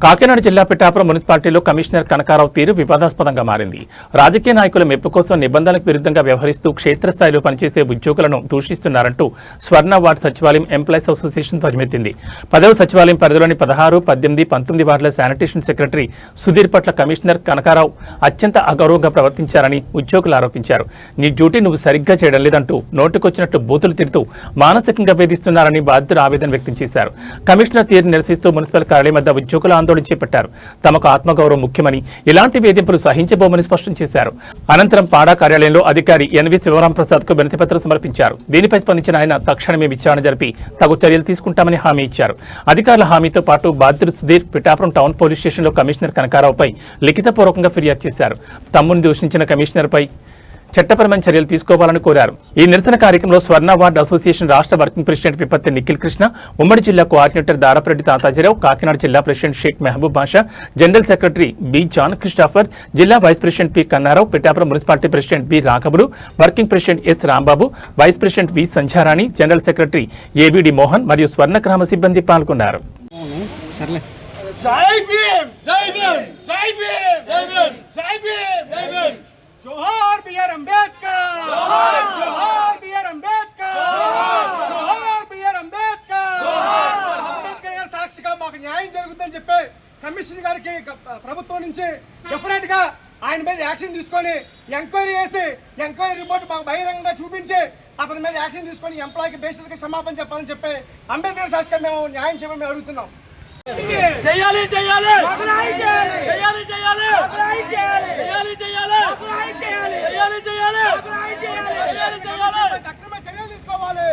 కాకినాడ జిల్లా పిఠాపురం మున్సిపాలిటీలో కమిషనర్ కనకారావు తీరు వివాదాస్పదంగా మారింది. రాజకీయ నాయకుల మెప్పు కోసం నిబంధనలకు విరుద్ధంగా వ్యవహరిస్తూ క్షేత్రస్థాయిలో పనిచేసే ఉద్యోగులను దూషిస్తున్నారంటూ స్వర్ణ వార్డ్ సచివాలయం ఎంప్లాయీస్ అసోసియేషన్ ధ్వజమెత్తింది. 10వ సచివాలయం పరిధిలోని 16, 18, 19 వార్డుల శానిటేషన్ సెక్రటరీ సుధీర్ పట్ల కమిషనర్ కనకారావు అత్యంత అగౌరవంగా ప్రవర్తించారని ఉద్యోగులు ఆరోపించారు. నీ డ్యూటీ నువ్వు సరిగ్గా చేయడం లేదంటూ నోటికొచ్చినట్టు బూతులు తిడుతూ మానసికంగా వేధిస్తున్నారని బాధితులు ఆవేదన వ్యక్తం చేశారు. కమిషనర్ తీరును నిరసిస్తూ మున్సిపల్ కార్యాలయం వద్ద ఉద్యోగులు ఆందోళన చేపట్టారు. తమకు ఆత్మగౌరవం ముఖ్యమని, ఇలాంటి వేధింపులు సహించబోమని స్పష్టం చేశారు. అనంతరం పాడా కార్యాలయంలో అధికారి ఎన్వి శివరాంప్రసాద్ కు వినతిపత్రం సమర్పించారు. దీనిపై స్పందించిన ఆయన తక్షణమే విచారణ జరిపి తగు చర్యలు తీసుకుంటామని హామీ ఇచ్చారు. అధికారుల హామీతో పాటు బాధితుడు సుధీర్ పిఠాపురం టౌన్ పోలీస్ స్టేషన్లో కమిషనర్ కనకారావుపై లిఖితపూర్వకంగా ఫిర్యాదు చేశారు. తమ్ముని దూషించిన కమిషనర్పై చట్టపరమైన చర్యలు తీసుకోవాలని కోరారు. ఈ నిరసన కార్యక్రమంలో స్వర్ణ వార్డ్ అసోసియేషన్ రాష్ట్ర వర్కింగ్ ప్రెసిడెంట్ విపత్తి నిఖిల్ కృష్ణ, ఉమ్మడి జిల్లా కోఆర్డినేటర్ దారపరెడ్డి తాతాజీరావు, కాకినాడ జిల్లా president Sheikh Mehboob Basha, general secretary B John Christopher, జిల్లా vice president P Kannarao, Pithapuram municipality president B రాఘవులు, working president S Rambabu, vice president V Sandhyarani, general secretary AVD Mohan మరియు స్వర్ణ గ్రామ సిబ్బంది పాల్గొన్నారు. जोहार बीआर अंबेडकर, जोहार बीआर अंबेडकर, जोहार बीआर अंबेडकर, अंबेडकर గారి సాక్షిగా మాకు న్యాయం జరుగుతుందని చెప్పి కమిషనర్ గారికి ప్రభుత్వం నుంచి డెఫినెట్ గా ఆయన మీద యాక్షన్ తీసుకొని ఎంక్వైరీ చేసి ఎంక్వైరీ రిపోర్ట్ మాకు బహిరంగంగా చూపించి అతని మీద యాక్షన్ తీసుకొని ఎంప్లాయీకి బేసిక్గా క్షమాపణ చెప్పాలని చెప్పి అంబేద్కర్ సాక్షిగా మేము న్యాయం చేయమని అడుగుతున్నాం. చేయాలి చేయాలి చేయాలి చేయాలి చేయాలి చేయాలి చేయాలి తక్షణమే చర్యలు తీసుకోవాలి.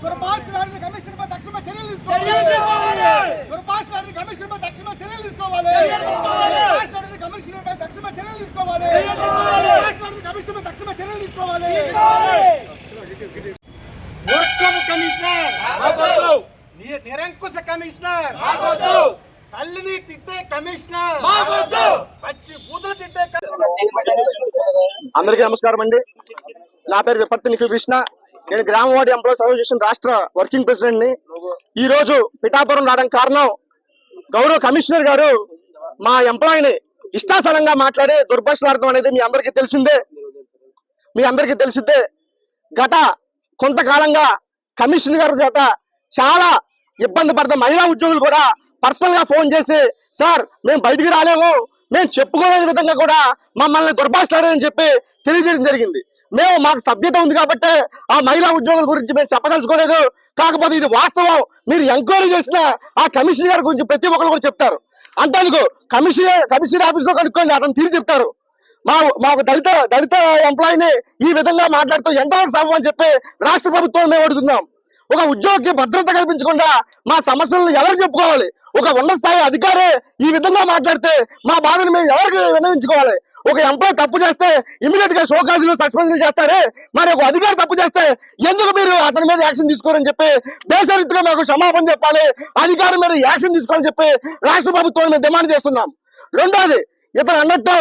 దుర్భాషలాడిన కమిషనర్ పై తక్షణమే చర్యలు తీసుకోవాలి. దుర్భాషలాడిన కమిషనర్ పై తక్షణమే చర్యలు తీసుకోవాలి. దుర్భాషలాడిన కమిషనర్ పై తక్షణమే చర్యలు తీసుకోవాలి. దుర్భాషలాడిన కమిషనర్ పై తక్షణమే చర్యలు తీసుకోవాలి. వర్కం కమిషనర్, నిరంకుశ కమిషనర్, తల్లిని తిట్టే కమిషనర్, పచ్చి బూతులు తిట్టే. అందరికీ నమస్కారం అండి. నా పేరు విపత్తి నిఖిల్ కృష్ణ. నేను గ్రామ వార్డు ఎంప్లాయీస్ అసోసియేషన్ రాష్ట్ర వర్కింగ్ ప్రెసిడెంట్ ని. ఈ రోజు పిఠాపురం రావడానికి కారణం గౌరవ కమిషనర్ గారు మా ఎంప్లాయీని ఇష్టాసనంగా మాట్లాడి దుర్భాషలాడటం అనేది మీ అందరికీ తెలిసిందే. గత కొంతకాలంగా కమిషనర్ గారి చేత చాలా ఇబ్బంది పడతాం. మహిళా ఉద్యోగులు కూడా పర్సనల్ గా ఫోన్ చేసి, సార్ మేము బయటికి రాలేము, మేము చెప్పుకోలేని విధంగా కూడా మమ్మల్ని దుర్భాషలాడని చెప్పి తెలియజేయడం జరిగింది. మాకు సభ్యత ఉంది కాబట్టి ఆ మహిళా ఉద్యోగుల గురించి మేము చెప్పదలుచుకోలేదు. కాకపోతే ఇది వాస్తవం. మీరు ఎంక్వైరీ చేసిన ఆ కమిషనర్ గారి గురించి ప్రతి ఒక్కరు కూడా చెప్తారు. అంతేందుకు కమిషనర్ ఆఫీస్ లో కనుక్కోండి, అతను తీరు చెప్తారు. మాకు దళిత ఎంప్లాయీని ఈ విధంగా మాట్లాడుతూ ఎంతవరకు సభ అని చెప్పి రాష్ట్ర ప్రభుత్వం మేము అడుగుతున్నాం. ఒక ఉద్యోగికి భద్రత కల్పించకుండా మా సమస్యలను ఎవరికి చెప్పుకోవాలి? ఒక ఉన్నత స్థాయి అధికారే ఈ విధంగా మాట్లాడితే మా బాధను మేము ఎవరికి విన్నవించుకోవాలి? ఒక ఎంప్లాయీ తప్పు చేస్తే ఇమీడియట్ గా షోకాజులు సస్పెండ్ చేస్తారే, మరి ఒక అధికారి తప్పు చేస్తే ఎందుకు మీరు అతని మీద యాక్షన్ తీసుకోరని చెప్పి దేశరీతిగా మాకు క్షమాపణ చెప్పాలి, అధికారి మీద యాక్షన్ తీసుకోవాలని చెప్పి రాష్ట్ర ప్రభుత్వాన్ని మేము డిమాండ్ చేస్తున్నాం. రెండోది, ఇతను అన్నట్టు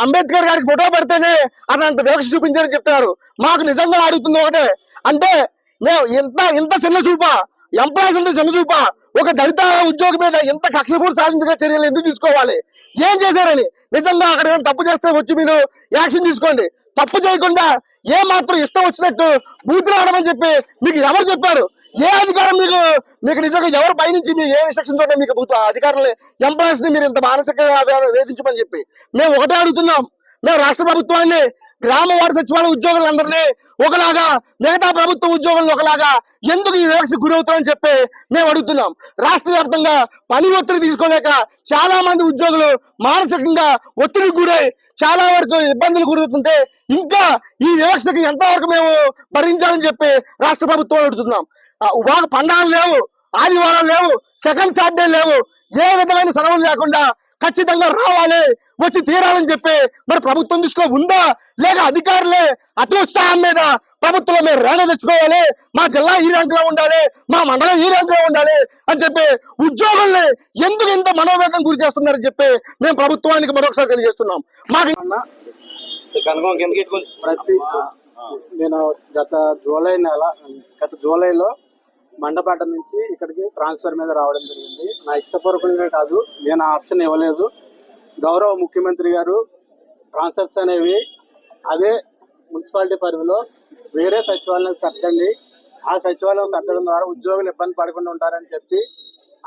అంబేద్కర్ గారికి ఫోటో పెడితేనే అతను అంత వివక్ష చూపించారని చెప్తున్నారు. మాకు నిజంగా అడుగుతుంది ఒకటే, అంటే మేము ఇంత చిన్న చూప, ఎంప్లాయీస్ అంతా చిన్న చూప, ఒక దళిత ఉద్యోగి మీద ఇంత కక్షపూర్తి సాధించగా చర్యలు ఎందుకు తీసుకోవాలి? ఏం చేశారని? నిజంగా అక్కడ ఏమైనా తప్పు చేస్తే వచ్చి మీరు యాక్షన్ తీసుకోండి. తప్పు చేయకుండా ఏ మాత్రం ఇష్టం వచ్చినట్టు బూతులు ఆడమని చెప్పి మీకు ఎవరు చెప్పారు? ఏ అధికారం మీకు నిజంగా ఎవరు పైనుంచి మీరు ఏ ఇన్స్ట్రక్షన్ తోటే మీకు అధికారులు ఎంప్లాయీస్ ని మీరు ఇంత మానసికంగా వేధించమని చెప్పి మేము ఒకటే అడుగుతున్నాం. మేము రాష్ట్ర ప్రభుత్వాన్ని, గ్రామ వార్డు సచివాలయ ఉద్యోగులందరినీ ఒకలాగా, మిగతా ప్రభుత్వ ఉద్యోగులను ఒకలాగా ఎందుకు ఈ వివక్ష గురవుతామని చెప్పి మేము అడుగుతున్నాం. రాష్ట్ర వ్యాప్తంగా పని ఒత్తిడి తీసుకోలేక చాలా మంది ఉద్యోగులు మానసికంగా ఒత్తిడికి గురై చాలా వరకు ఇబ్బందులు గురవుతుంటే ఇంకా ఈ వివక్షకి ఎంతవరకు మేము భరించాలని చెప్పి రాష్ట్ర ప్రభుత్వం అడుగుతున్నాం. పండుగలు లేవు, ఆదివారాలు లేవు, సెకండ్ సాటర్డే లేవు, ఏ విధమైన సెలవులు లేకుండా ఖచ్చితంగా రావాలి, వచ్చి తీరాలని చెప్పి మరి ప్రభుత్వం దృష్టిలో ఉందా? లేక అధికారులే అత్యుత్సాహం మీద ప్రభుత్వంలో మేము రేణ తెచ్చుకోవాలి, మా జిల్లా ఈ ర్యాంకులో ఉండాలి, మా మండలం ఈ ర్యాంకులో ఉండాలి అని చెప్పి ఉద్యోగుల్ని ఎందుకు ఇంత మనోవేదన గురి చేస్తున్నారని చెప్పి మేము ప్రభుత్వానికి మరొకసారి తెలియజేస్తున్నాం. మాకు నేను గత జూలైలో మండపేట నుంచి ఇక్కడికి ట్రాన్స్ఫర్ మీద రావడం జరిగింది. నా ఇష్టపూర్వకంగా కాదు, నేను ఆ ఆప్షన్ ఇవ్వలేదు. గౌరవ ముఖ్యమంత్రి గారు ట్రాన్స్ఫర్స్ అనేవి అదే మున్సిపాలిటీ పరిధిలో వేరే సచివాలయం సర్దండి, ఆ సచివాలయం సర్దడం ద్వారా ఉద్యోగులు ఇబ్బంది పడకుండా ఉంటారని చెప్పి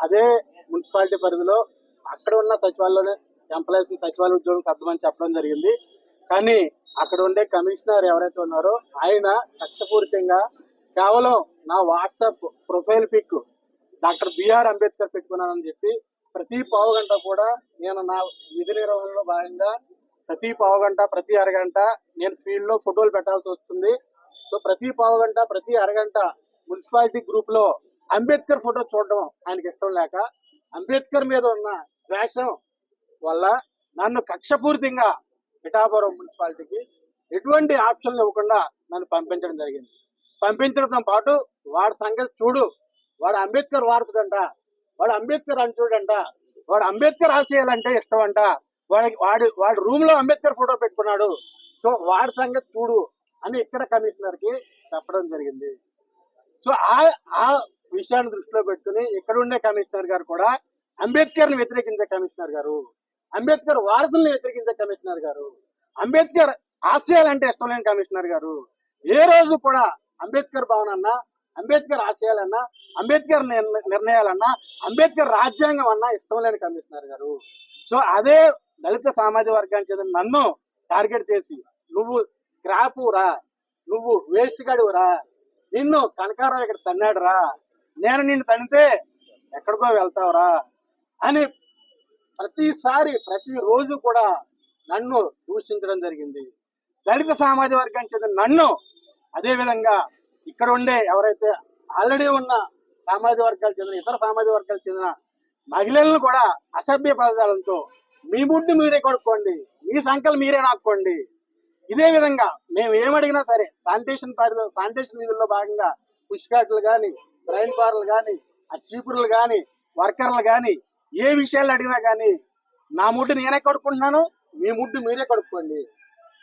అదే మున్సిపాలిటీ పరిధిలో అక్కడ ఉన్న సచివాలయంలోనే ఎంప్లాయీస్ సచివాలయ ఉద్యోగం సర్దమని చెప్పడం జరిగింది. కానీ అక్కడ ఉండే కమిషనర్ ఎవరైతే ఉన్నారో ఆయన కక్షపూరితంగా కేవలం నా WhatsApp profile pic doctor BR Ambedkar పెట్టుకున్నానని చెప్పి ప్రతి పావుగంట కూడా నేను నా విధి నిర్వహణలో భాగంగా ప్రతి పావుగంట ప్రతి అరగంట నేను ఫీల్డ్ లో ఫోటోలు పెట్టాల్సి వస్తుంది. సో ప్రతి పావుగంట ప్రతి అరగంట మున్సిపాలిటీ గ్రూప్ లో అంబేద్కర్ ఫోటో చూడడం ఆయనకి ఇష్టం లేక అంబేద్కర్ మీద ఉన్న ద్వేషం వల్ల నన్ను కక్షపూరితంగా పిఠాపురం మున్సిపాలిటీకి ఎటువంటి ఆప్షన్లు ఇవ్వకుండా నన్ను పంపించడం జరిగింది. పంపించడంతో పాటు వాడి సంగతి చూడు, వాడు అంబేద్కర్ వారసుడంట, వాడు అంబేద్కర్ అంటుడంట, వాడు అంబేద్కర్ ఆశయాలంటే ఇష్టం అంట, వాడి రూమ్ లో అంబేద్కర్ ఫోటో పెట్టుకున్నాడు, సో వాడి సంగతి చూడు అని ఇక్కడ కమిషనర్ కి చెప్పడం జరిగింది. సో ఆ విషయాన్ని దృష్టిలో పెట్టుకుని ఇక్కడ ఉండే కమిషనర్ గారు కూడా అంబేద్కర్ ని వ్యతిరేకించే కమిషనర్ గారు, అంబేద్కర్ వారసుల్ని వ్యతిరేకించే కమిషనర్ గారు, అంబేద్కర్ ఆశయాలంటే ఇష్టం లేని కమిషనర్ గారు, ఏ రోజు కూడా అంబేద్కర్ భవన్ అన్నా, అంబేద్కర్ ఆశయాలన్నా, అంబేద్కర్ నిర్ణయాలన్నా, అంబేద్కర్ రాజ్యాంగం అన్నా ఇష్టం లేని కమిషనర్ గారు. సో అదే దళిత సామాజిక వర్గానికి చెందిన నన్ను టార్గెట్ చేసి నువ్వు స్క్రాప్ రా, నువ్వు వేస్ట్ గడువురా, నిన్ను కనకారావు ఇక్కడ తన్నాడు రా, నేను నిన్ను తన్నితే ఎక్కడికో వెళ్తావురా అని ప్రతిసారి ప్రతిరోజు కూడా నన్ను దూషించడం జరిగింది. దళిత సామాజిక వర్గానికి చెందిన నన్ను అదే విధంగా ఇక్కడ ఉండే ఎవరైతే ఆల్రెడీ ఉన్న సామాజిక వర్గాలు చెందిన ఇతర సామాజిక వర్గాలు చెందిన మహిళలను కూడా అసభ్య పదాలతో మీ ముడ్డు మీరే కొడుకోండి, మీ సంఖ్యలు మీరే నాక్కోండి. ఇదే విధంగా మేము ఏమడిగినా సరే శానిటేషన్ విధుల్లో భాగంగా పుష్కాట్లు కానీ, ట్రైన్ బార్లు కానీ, చీపుర్లు కానీ, వర్కర్లు కానీ ఏ విషయాలు అడిగినా కానీ నా ముడ్డు నేనే కొడుకుంటున్నాను, మీ ముడ్డు మీరే కొడుకోండి.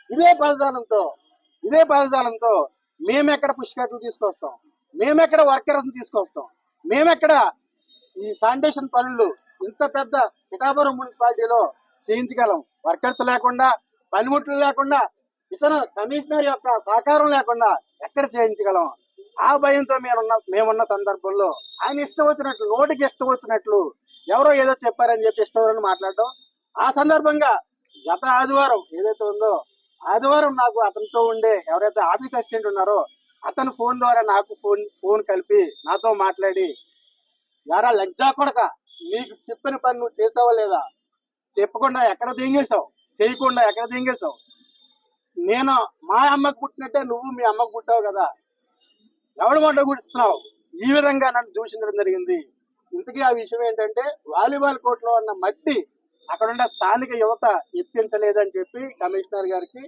ఇదే పదజాలంతో మేమెక్కడ పుష్కట్లు తీసుకొస్తాం, మేమెక్కడ వర్కర్స్ తీసుకొస్తాం, మేమెక్కడ ఈ శానిటేషన్ పనులు ఇంత పెద్ద పిఠాపురం మున్సిపాలిటీలో చేయించగలం. వర్కర్స్ లేకుండా, పనిముట్లు లేకుండా, ఇతర కమిషనర్ యొక్క సహకారం లేకుండా ఎక్కడ చేయించగలం? ఆ భయంతో మేమున్న సందర్భంలో ఆయన ఇష్టం వచ్చినట్లు, నోటికి ఇష్టం వచ్చినట్లు ఎవరో ఏదో చెప్పారని చెప్పి ఇష్టం మాట్లాడడం. ఆ సందర్భంగా గత ఆదివారం ఏదైతే ఉందో, ఆదివారం నాకు అతనితో ఉండే ఎవరైతే ఆఫీస్ అసిస్టెంట్ ఉన్నారో అతను ఫోన్ ద్వారా నాకు ఫోన్ కలిపి నాతో మాట్లాడి, యారా లజ్జా కొడక, నీకు చెప్పిన పని నువ్వు చేసావా లేదా, చెప్పకుండా ఎక్కడ దింగేశావు, చేయకుండా ఎక్కడ దింగేశావు, నేను మా అమ్మకు పుట్టినట్టే నువ్వు మీ అమ్మకు పుట్టావు కదా, ఎవడు మంట గుడిస్తున్నావు, ఈ విధంగా నన్ను దూషించడం జరిగింది. ఇంతకీ ఆ విషయం ఏంటంటే వాలీబాల్ కోర్టులో ఉన్న మట్టి అక్కడున్న స్థానిక యువత ఎత్తించలేదని చెప్పి కమిషనర్ గారికి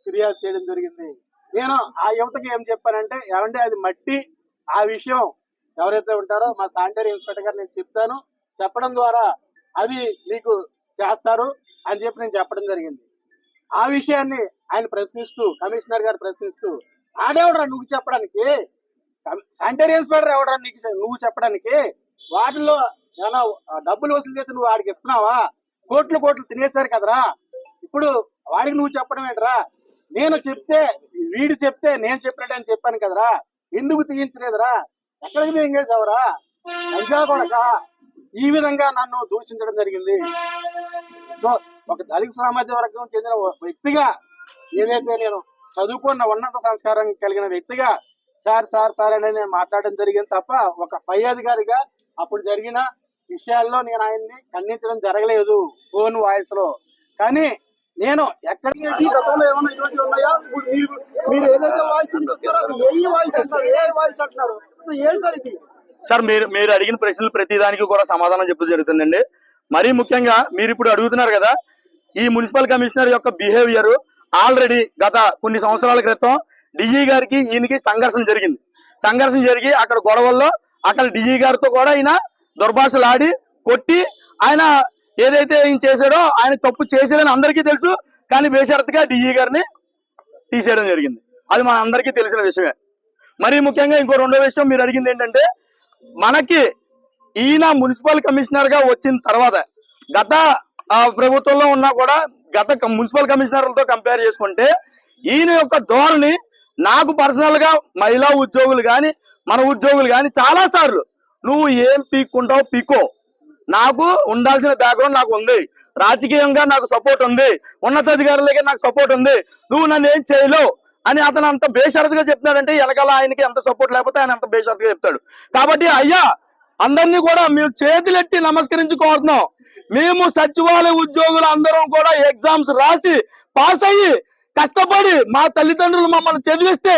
ఫిర్యాదు చేయడం జరిగింది. నేను ఆ యువతకి ఏం చెప్పానంటే, ఏమంటే అది మట్టి, ఆ విషయం ఎవరైతే ఉంటారో మా శానిటరీ ఇన్స్పెక్టర్ గారు నేను చెప్తాను, చెప్పడం ద్వారా అది మీకు చేస్తారు అని చెప్పి నేను చెప్పడం జరిగింది. ఆ విషయాన్ని ఆయన ప్రశ్నిస్తూ, కమిషనర్ గారు ప్రశ్నిస్తూ, ఆడేవడరా నువ్వు చెప్పడానికి, శానిటరీ ఇన్స్పెక్టర్ ఎవడరా నీకు నువ్వు చెప్పడానికి, వాటిల్లో ఏమైనా డబ్బులు వసూలు చేసి నువ్వు వాడికి ఇస్తున్నావా, కోట్లు తినేశారు కదరా, ఇప్పుడు వాడికి నువ్వు చెప్పడం ఏంటరా, నేను చెప్తే వీడు చెప్తే నేను చెప్పినట్టు అని చెప్పాను కదరా, ఎందుకు తీయించలేదురా, ఎక్కడికి తీయించేసావురా ఇంకా కొడక, ఈ విధంగా నన్ను దూషించడం జరిగింది. సో ఒక దళిత సామాజిక వర్గం చెందిన వ్యక్తిగా ఏదైతే నేను చదువుకున్న ఉన్నత సంస్కారం కలిగిన వ్యక్తిగా సార్ అని నేను మాట్లాడడం జరిగింది తప్ప ఒక పై అధికారిగా అప్పుడు జరిగిన విషయాల్లో నేను ఆయన్ని ఖండించడం జరగలేదు ఫోన్ వాయిస్ లో. కానీ నేను ఎక్కడికి గతంలో ఏమైనా ఇటువంటి ఉన్నాయా? మీరు ఏదైతే వాయిస్ ఉంటుందో అది ఏ వాయిస్ అంటారు, ఏ వాయిస్ అంటున్నారు, ఏం సార్ ఇది? సార్ మీరు అడిగిన ప్రశ్నలు ప్రతి దానికి కూడా సమాధానం చెప్పడం జరుగుతుందండి. మరీ ముఖ్యంగా మీరు ఇప్పుడు అడుగుతున్నారు కదా, ఈ మున్సిపల్ కమిషనర్ యొక్క బిహేవియర్ ఆల్రెడీ గత కొన్ని సంవత్సరాల క్రితం డిజీ గారికి ఈయనకి సంఘర్షణ జరిగి అక్కడ గొడవల్లో అక్కడ డిజీ గారితో కూడా ఆయన దుర్భాషలు ఆడి కొట్టి, ఆయన ఏదైతే ఈయన చేశాడో ఆయన తప్పు చేసేదని అందరికీ తెలుసు, కానీ బేషరతుగా డిజీ గారిని తీసేయడం జరిగింది. అది మన అందరికీ తెలిసిన విషయమే. మరీ ముఖ్యంగా ఇంకో రెండో విషయం మీరు అడిగింది ఏంటంటే, మనకి ఈయన మున్సిపల్ కమిషనర్ గా వచ్చిన తర్వాత గత ప్రభుత్వంలో ఉన్నా కూడా గత మున్సిపల్ కమిషనర్లతో కంపేర్ చేసుకుంటే ఈయన యొక్క ధోరణి నాకు పర్సనల్ గా మహిళా ఉద్యోగులు కానీ మన ఉద్యోగులు కానీ చాలా సార్లు నువ్వు ఏం పీక్కుంటావు పీకో, నాకు ఉండాల్సిన బ్యాక్గ్రౌండ్ నాకు ఉంది, రాజకీయంగా నాకు సపోర్ట్ ఉంది, ఉన్నతాధికారులకి నాకు సపోర్ట్ ఉంది, నువ్వు నన్ను ఏం చేయలేవు అని అతను అంత బేషరతుగా చెప్తున్నాడంటే వెనకాల ఆయనకి ఎంత సపోర్ట్ లేకపోతే ఆయన అంత బేషరతుగా చెప్తాడు. కాబట్టి అయ్యా అందరినీ కూడా మేము చేతులెట్టి నమస్కరించి కోరుతున్నాం. మేము సచివాలయ ఉద్యోగులు అందరం కూడా ఎగ్జామ్స్ రాసి పాస్ అయ్యి కష్టపడి మా తల్లిదండ్రులు మమ్మల్ని చదివిస్తే